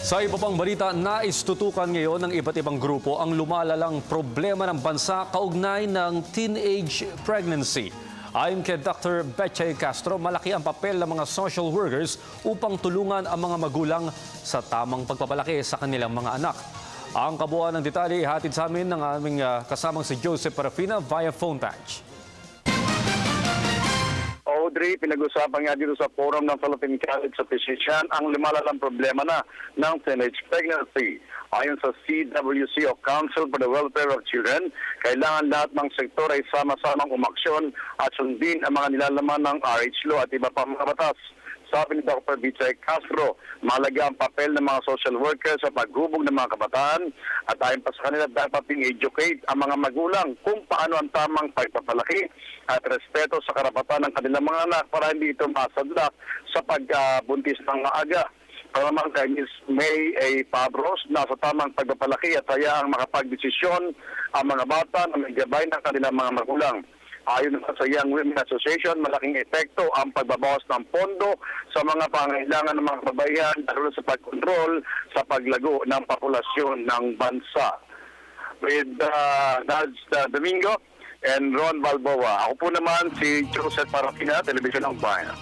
Sa iba pang balita, nais tutukan ngayon ng iba't ibang grupo ang lumalalang problema ng bansa kaugnay ng teenage pregnancy. Ayon kay Dr. Betchay Castro, malaki ang papel ng mga social workers upang tulungan ang mga magulang sa tamang pagpapalaki sa kanilang mga anak. Ang kabuuan ng detalye hatid sa amin ng aming kasamang si Joseph Parafina via phone patch. Audrey, pinag-usapan nga dito sa forum ng Philippine College of Physicians ang lumalalang problema na ng teenage pregnancy. Ayon sa CWC o Council for the Welfare of Children, kailangan lahat ng sektor ay sama-samang umaksyon at sundin ang mga nilalaman ng RH law at iba pang mga batas. Sabi ni Dr. Betchay Castro, mahalaga ang papel ng mga social workers sa paghubog ng mga kabataan at ayon pa sa kanila dapat educate ang mga magulang kung paano ang tamang pagpapalaki at respeto sa karapatan ng kanilang mga anak para hindi ito masadlak sa pagbuntis ng maaga. Paramang kay Ms. May A. Pabros na sa tamang pagpapalaki at hayaang makapagdesisyon ang mga bata na may gabay ng kanilang mga magulang. Ayon naman sa Young Women Association, malaking epekto ang pagbabawas ng pondo sa mga pangailangan ng mga kababayan lalo sa pagkontrol sa paglago ng populasyon ng bansa. With Naz Domingo and Ron Balboa. Ako po naman si Joseph Parafina, Television ng Bayan.